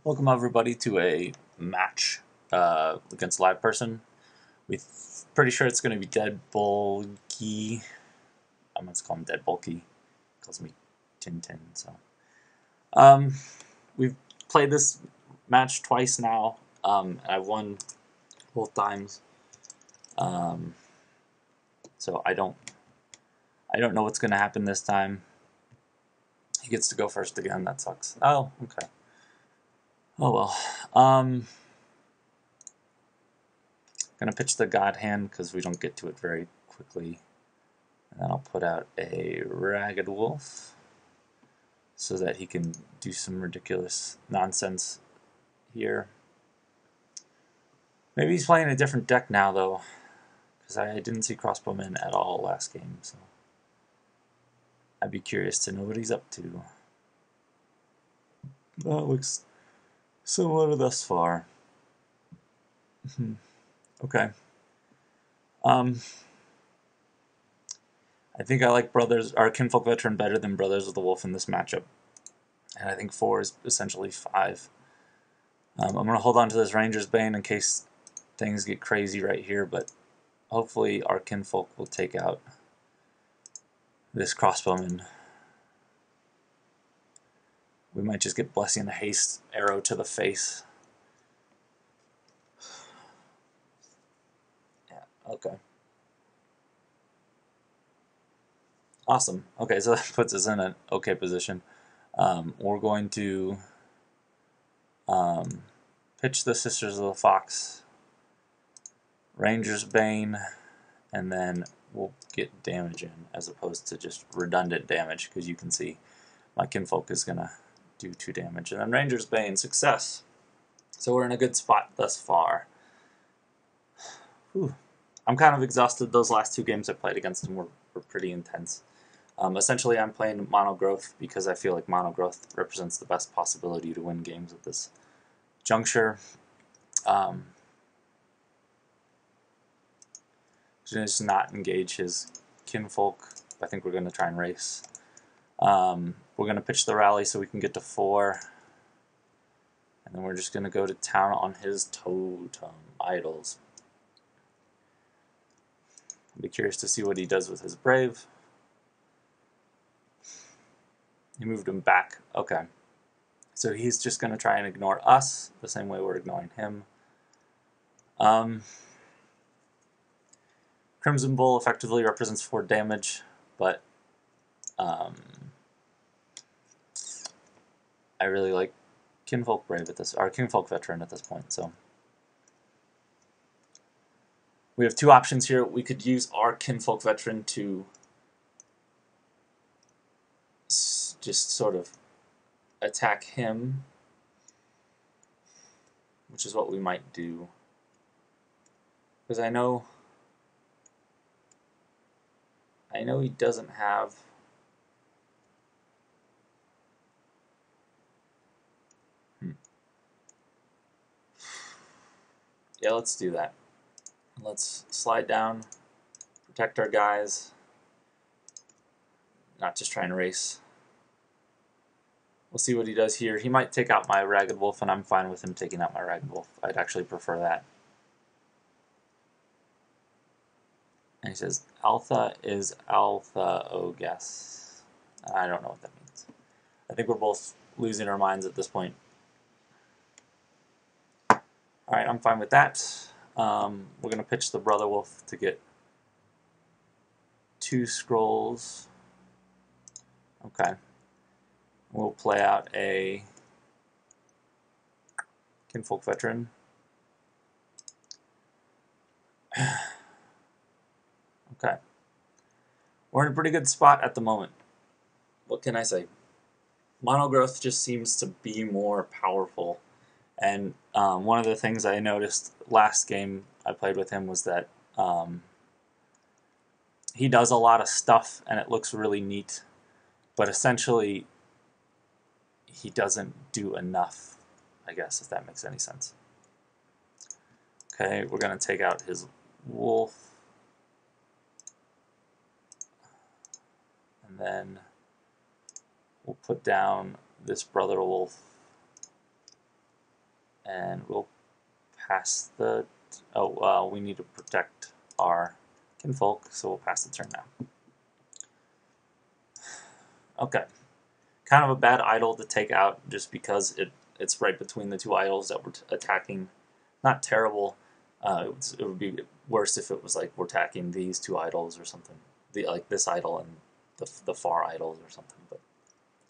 Welcome everybody to a match against a live person. We're pretty sure it's going to be Deadbulyk. I'm going to call him Deadbulyk. He calls me Tintin. So we've played this match twice now. And I've won both times. So I don't know what's going to happen this time. He gets to go first again. That sucks. Oh, okay. Oh well. Gonna pitch the Godhand because we don't get to it very quickly. And then I'll put out a Ragged Wolf so that he can do some ridiculous nonsense here. Maybe he's playing a different deck now though, because I didn't see Crossbowmen at all last game, so I'd be curious to know what he's up to. That looks similar thus far. Okay. I think I like Kinfolk Veteran better than Brothers of the Wolf in this matchup. And I think 4 is essentially 5. I'm going to hold on to this Ranger's Bane in case things get crazy right here, but hopefully our Kinfolk will take out this Crossbowman. We might just get Blessing the Haste arrow to the face. Yeah, okay. Awesome. Okay, so that puts us in an okay position. We're going to pitch the Sisters of the Fox, Ranger's Bane, and then we'll get damage in as opposed to just redundant damage, because you can see my Kinfolk is going to do 2 damage. And then Ranger's Bane, success. So we're in a good spot thus far. Whew. I'm kind of exhausted. Those last 2 games I played against him were pretty intense. Essentially, I'm playing Mono Growth because I feel like Mono Growth represents the best possibility to win games at this juncture. Just not engage his Kinfolk. I think we're going to try and race. We're going to pitch the rally so we can get to 4. And then we're just going to go to town on his totem idols. I'll be curious to see what he does with his Brave. He moved him back. Okay. So he's just going to try and ignore us the same way we're ignoring him. Crimson Bull effectively represents 4 damage, but I really like Kinfolk Brave at this, or Kinfolk Veteran at this point. So we have 2 options here. We could use our Kinfolk Veteran to just sort of attack him, which is what we might do, because I know he doesn't have yeah, let's do that. Let's slide down, protect our guys, not just try and race. We'll see what he does here. He might take out my Ragged Wolf, and I'm fine with him taking out my Ragged Wolf. I'd actually prefer that. And he says, Alpha is Alpha, oh guess. I don't know what that means. I think we're both losing our minds at this point. Alright, I'm fine with that. We're going to pitch the Brother Wolf to get 2 scrolls. Okay. We'll play out a Kinfolk Veteran. Okay. We're in a pretty good spot at the moment. What can I say? Mono Growth just seems to be more powerful. And one of the things I noticed last game I played with him was that he does a lot of stuff and it looks really neat. But essentially, he doesn't do enough, I guess, if that makes any sense. Okay, we're going to take out his wolf. And then we'll put down this Brother Wolf. And we'll pass the... Oh, we need to protect our kinfolk, so we'll pass the turn now. Okay. Kind of a bad idol to take out just because it's right between the two idols that we're attacking. Not terrible. It would be worse if it was like we're attacking these two idols or something. Like this idol and the far idols or something. But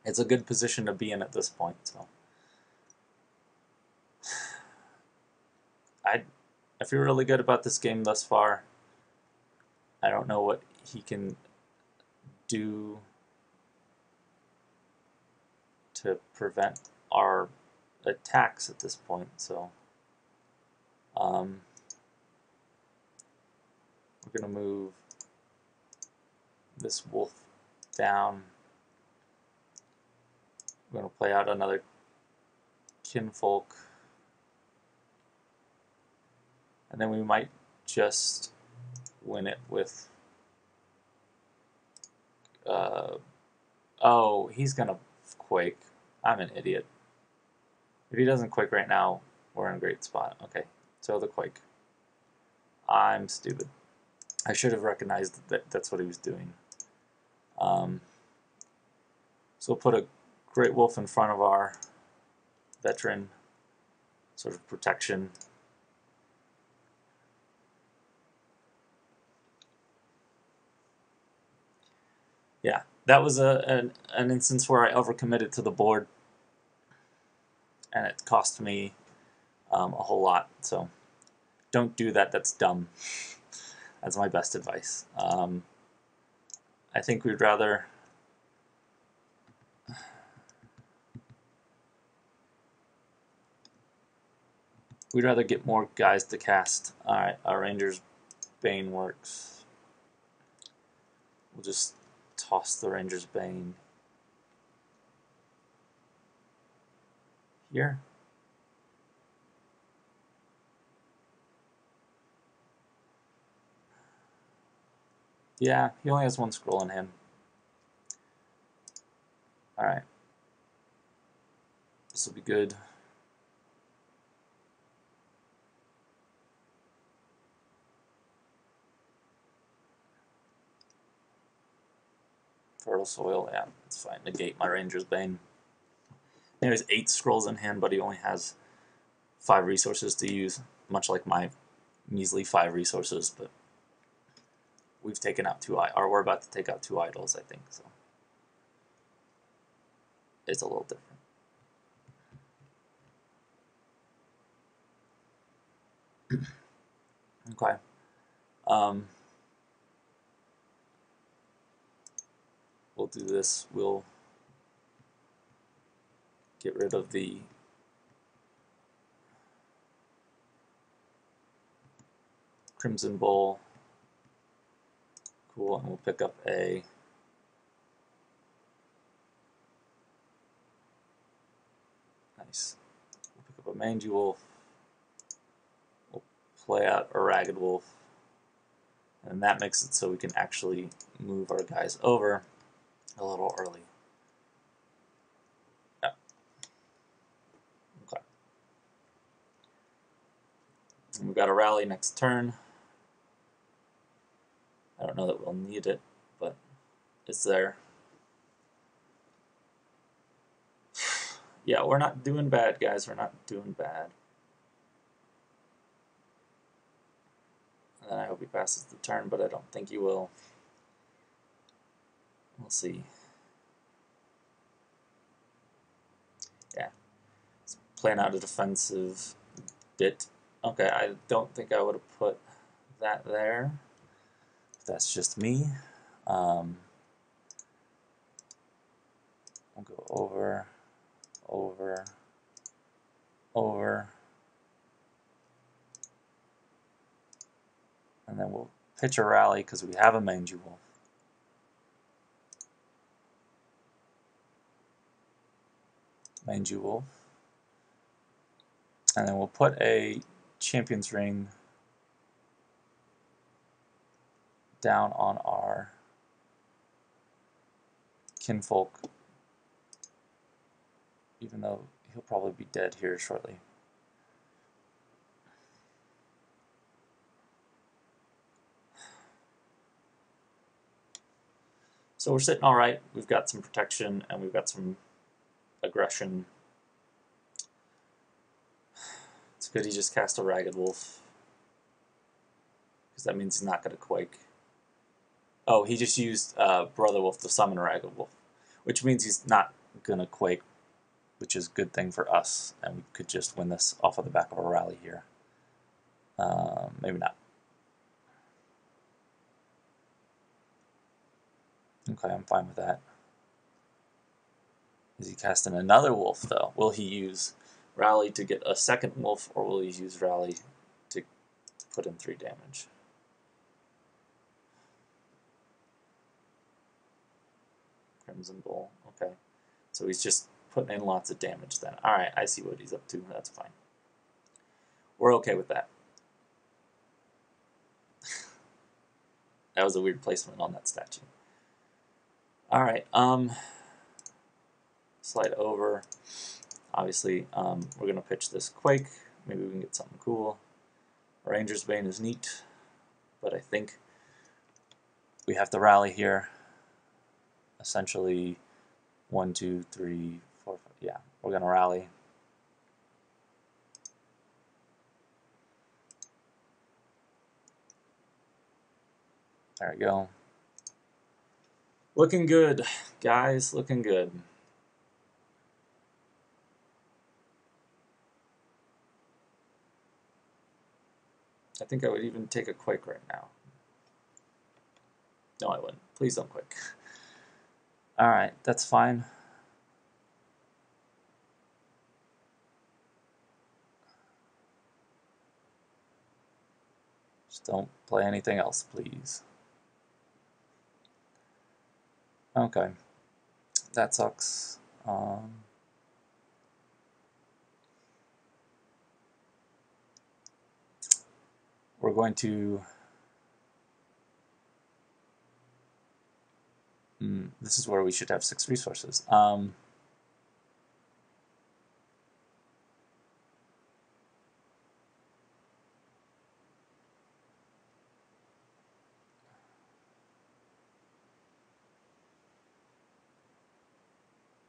it's a good position to be in at this point. So I feel really good about this game thus far. I don't know what he can do to prevent our attacks at this point, so we're going to move this wolf down. We're going to play out another kinfolk, and then we might just win it with oh, he's going to quake. I'm an idiot. If he doesn't quake right now, we're in a great spot. Okay, so the quake. I'm stupid. I should have recognized that that's what he was doing. So we'll put a great wolf in front of our veteran, sort of protection. Yeah, that was an instance where I overcommitted to the board, and it cost me a whole lot. So don't do that. That's dumb. That's my best advice. I think we'd rather get more guys to cast. All right, our Ranger's Bane works. We'll just toss the Ranger's Bane here. Yeah, he only has one scroll in him. Alright. This will be good. Fertile Soil, yeah, it's fine. Negate my Ranger's Bane. He has 8 scrolls in hand, but he only has 5 resources to use, much like my measly 5 resources, but we've taken out 2 or we're about to take out 2 idols, I think, so it's a little different. Okay. We'll do this. We'll get rid of the Crimson Bowl. Cool, and we'll pick up a nice. We'll pick up a Mangy Wolf. We'll play out a Ragged Wolf, and that makes it so we can actually move our guys over a little early. Yeah. Okay. And we've got a rally next turn. I don't know that we'll need it, but it's there. Yeah, we're not doing bad, guys. We're not doing bad. And then I hope he passes the turn, but I don't think he will. We'll see. Yeah. He's playing out a defensive bit. Okay, I don't think I would have put that there. That's just me. We'll go over, over, over, and then we'll pitch a rally because we have a Mangy Wolf. Mangy Wolf. And then we'll put a Champion's Ring down on our kinfolk, even though he'll probably be dead here shortly. So we're sitting all right. We've got some protection and we've got some aggression. It's good he just cast a Ragged Wolf, because that means he's not going to Quake. Oh, he just used Brother Wolf to summon a Ragged Wolf, which means he's not going to Quake, which is a good thing for us, and we could just win this off of the back of a rally here. Maybe not. Okay, I'm fine with that. Is he casting another wolf, though? Will he use Rally to get a second wolf, or will he use Rally to put in 3 damage? Crimson Bull, okay. So he's just putting in lots of damage then. Alright, I see what he's up to. That's fine. We're okay with that. That was a weird placement on that statue. Alright, slide over. Obviously, we're going to pitch this Quake. Maybe we can get something cool. Ranger's Bane is neat, but I think we have to rally here. Essentially, 1, 2, 3, 4, 5. Yeah, we're going to rally. There we go. Looking good, guys. Looking good. I think I would even take a Quake right now. No, I wouldn't. Please don't Quake. Alright, that's fine. Just don't play anything else, please. Okay. That sucks. We're going to... this is where we should have 6 resources.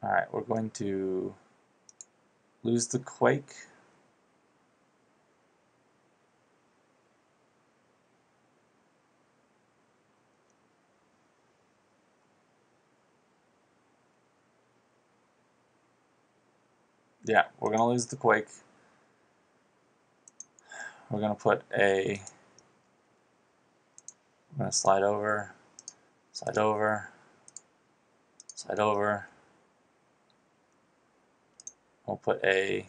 Alright, we're going to lose the Quake. Yeah, we're going to lose the Quake. We're going to put a... I'm going to slide over, slide over, slide over. We'll put a...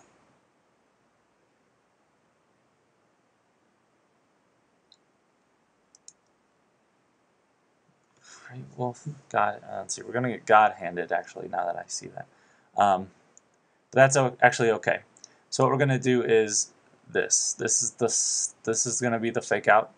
Wolf, God, let's see, we're going to get God-handed, actually, now that I see that. But that's actually okay. So what we're going to do is this. This is going to be the fake out.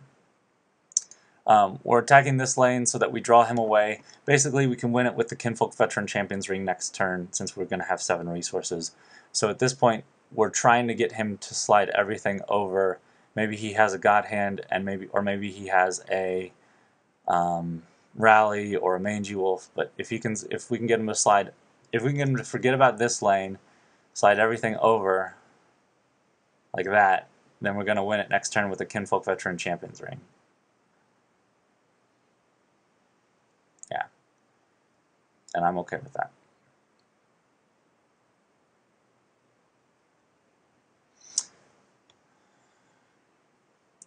We're attacking this lane so that we draw him away. Basically, we can win it with the Kinfolk Veteran Champions Ring next turn, since we're going to have 7 resources. So at this point, we're trying to get him to slide everything over. Maybe he has a God Hand, and maybe he has a Rally or a Mangy Wolf. But if we can get him to slide, if we can get him to forget about this lane, slide everything over like that, then we're going to win it next turn with the Kinfolk Veteran Champions Ring. Yeah. And I'm okay with that.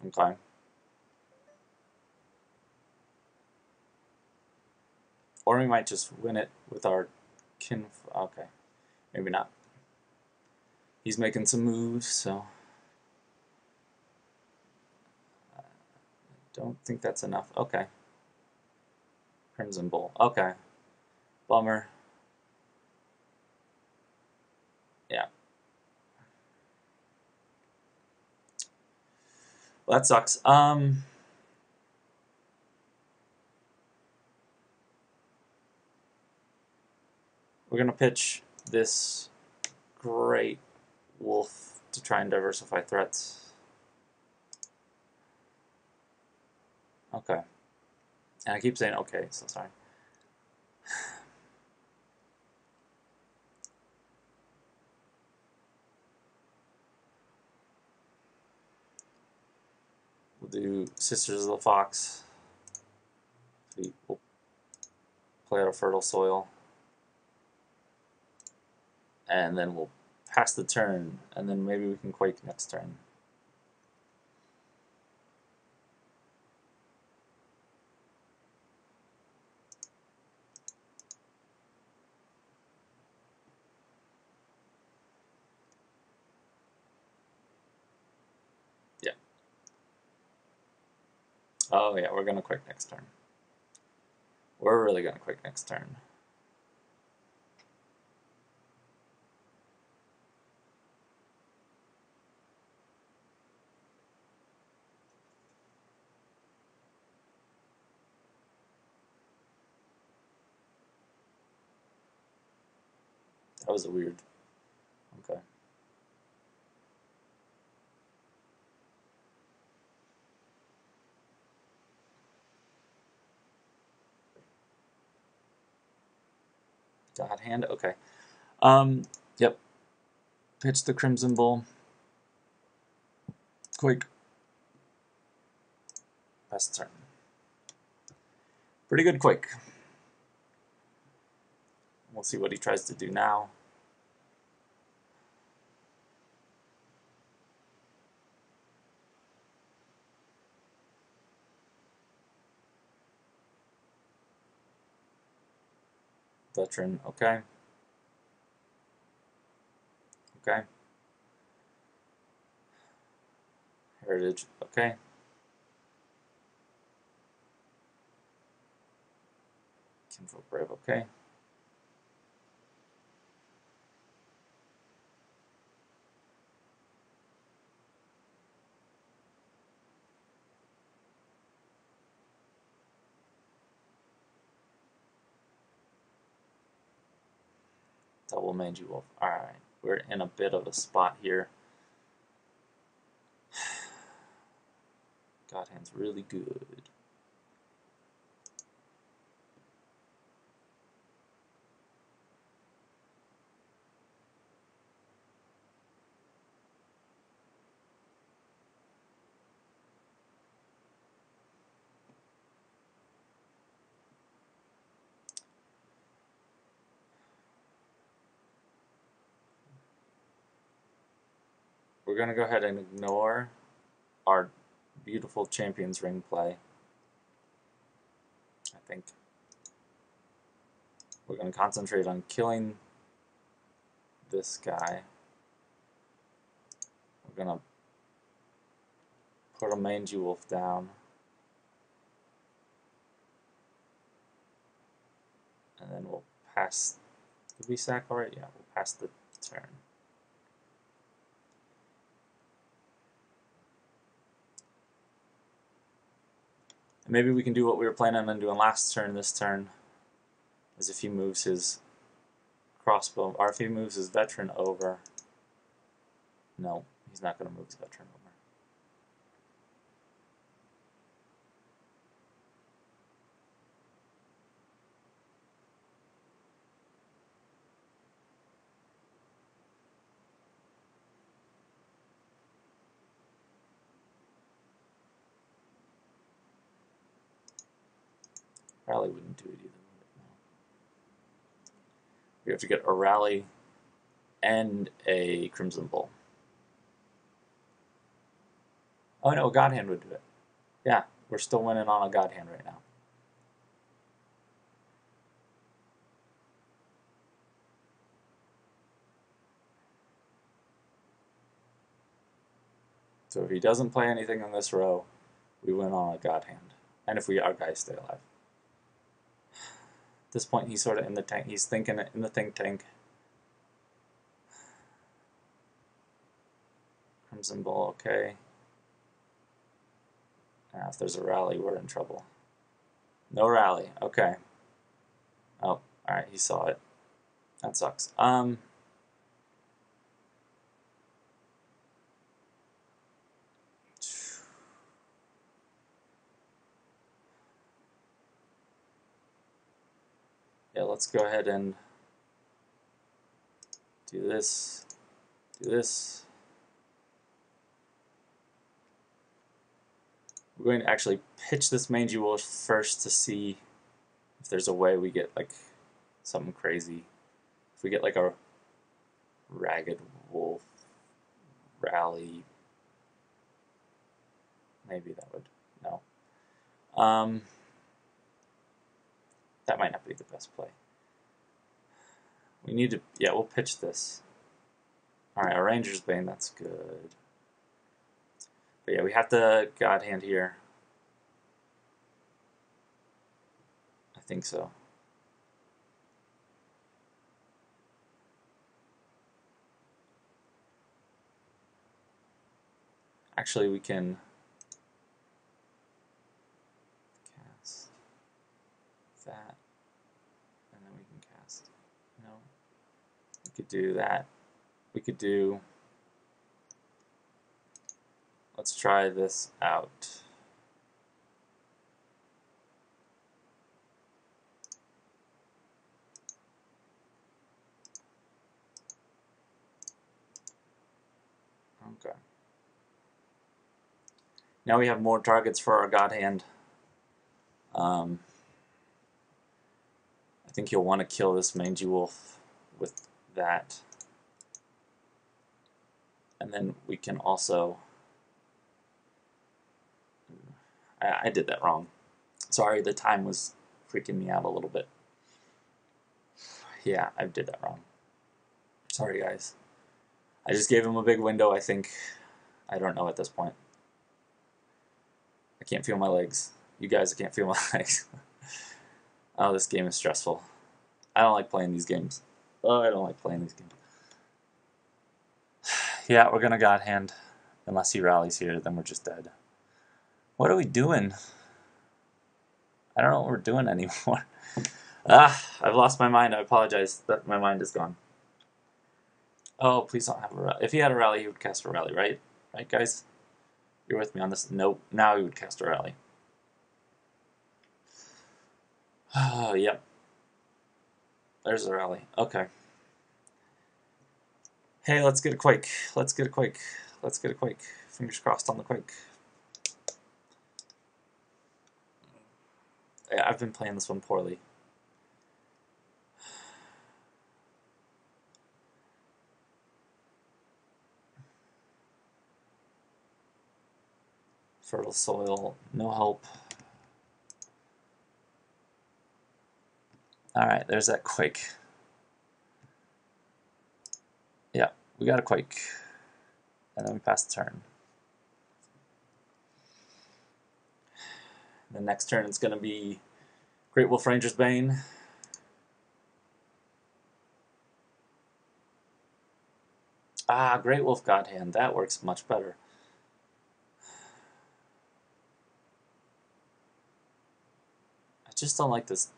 Okay. Or we might just win it with our okay. Maybe not. He's making some moves, so I don't think that's enough. Okay. Crimson Bull. Okay. Bummer. Yeah. Well, that sucks. We're gonna pitch this great wolf to try and diversify threats. Okay. And I keep saying okay, so sorry. do Sisters of the Fox. We'll play out a fertile soil. And then we'll pass the turn, and then maybe we can Quake next turn. Yeah. Oh yeah, we're gonna Quake next turn. We're really gonna Quake next turn. That was a weird. Okay. Godhand. Okay. Yep. Pitch the Crimson Bull. Quake. Pass the turn. Pretty good Quake. We'll see what he tries to do now. Veteran, okay. Okay. Heritage, okay. Kinfolk Brave, okay. Double Mangy Wolf. Alright, we're in a bit of a spot here. Godhand's really good. We're going to go ahead and ignore our beautiful Champions Ring play. I think we're going to concentrate on killing this guy. We're going to put a Mangy Wolf down. And then we'll pass. Did we sack already? Yeah, we'll pass the turn. And maybe we can do what we were planning on doing last turn this turn, is if he moves his crossbow, or if he moves his veteran over. No, he's not going to move his veteran over. Rally wouldn't do it either. No. We have to get a rally and a Crimson Bull. Oh no, a Godhand would do it. Yeah, we're still winning on a Godhand right now. So if he doesn't play anything on this row, we win on a Godhand. And if our guys stay alive. At this point, he's sort of in the tank. He's thinking in the think tank. Crimson Bull, okay. Now, if there's a rally, we're in trouble. No rally, okay. Oh, alright, he saw it. That sucks. Yeah, let's go ahead and do this, do this. We're going to actually pitch this mangy wolf first to see if there's a way we get like something crazy. If we get like a ragged wolf rally, maybe that would, no. That might not be the best play. We need to, yeah, we'll pitch this. Alright, a Ranger's Bane, that's good. But yeah, we have to Godhand here. I think so. Actually, we can cast that, and then we can cast, no, we could do that. We could do, let's try this out. Okay. Now we have more targets for our Godhand. I think you'll want to kill this mangy wolf with that. And then we can also... I did that wrong. Sorry, the time was freaking me out a little bit. Yeah, I did that wrong. Sorry, guys. I just gave him a big window, I think. I don't know at this point. I can't feel my legs. You guys, I can't feel my legs. Oh, this game is stressful. I don't like playing these games. Oh, I don't like playing these games. Yeah, we're gonna Godhand. Unless he rallies here, then we're just dead. What are we doing? I don't know what we're doing anymore. I've lost my mind. I apologize that my mind is gone. Oh, please don't have a rally. If he had a rally, he would cast a rally, right? Right, guys? You're with me on this? Nope. Now he would cast a rally. Oh, yep. There's a rally. Okay. Hey, let's get a quake. Let's get a quake. Let's get a quake. Fingers crossed on the quake. Yeah, I've been playing this one poorly. Fertile soil, no help. Alright, there's that quake. Yeah, we got a quake. And then we pass the turn. The next turn it's going to be Great Wolf Ranger's Bane. Ah, Great Wolf Godhand. That works much better. I just don't like this.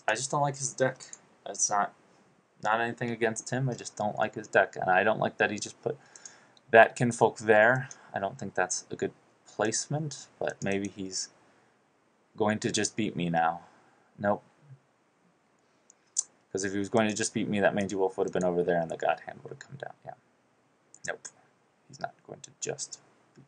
I just don't like his deck. It's not anything against him. I just don't like his deck. And I don't like that he just put that Kinfolk there. I don't think that's a good placement, but maybe he's going to just beat me now. Nope. Because if he was going to just beat me, that Mangy Wolf would have been over there and the Godhand would have come down. Yeah. Nope. He's not going to just beat me.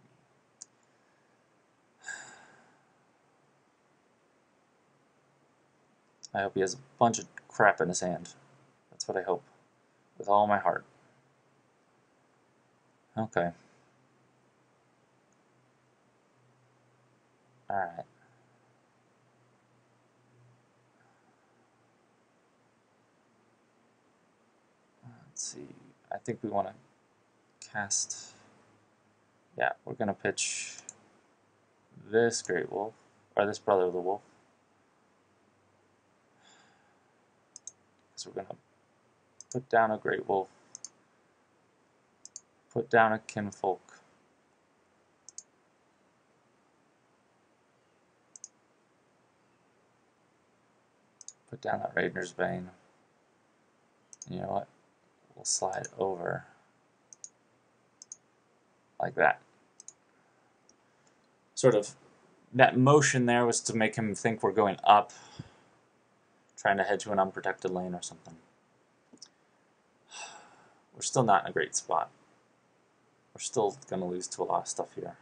I hope he has a bunch of crap in his hand. That's what I hope. With all my heart. Okay. Alright. Let's see. I think we want to cast... Yeah, we're going to pitch this Great Wolf, or this Brother of the Wolf. So we're going to put down a Great Wolf, put down a Kinfolk, put down that Ranger's Bane. You know what? We'll slide over like that. Sort of, that motion there was to make him think we're going up, trying to head to an unprotected lane or something. We're still not in a great spot. We're still going to lose to a lot of stuff here.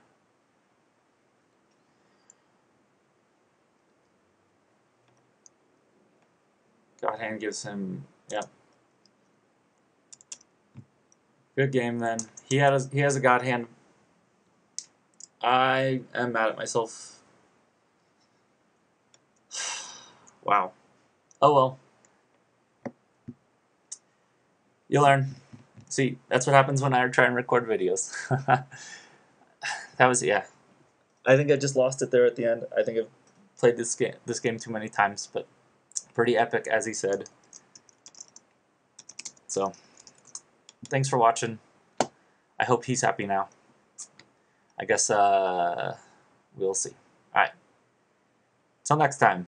Godhand gives him, yeah. Good game then. He has a Godhand. I am mad at myself. Wow. Oh well. You learn. See, that's what happens when I try and record videos. That was, yeah. I think I just lost it there at the end. I think I've played this game too many times, but pretty epic, as he said. So, thanks for watching. I hope he's happy now. I guess we'll see. All right. Till next time.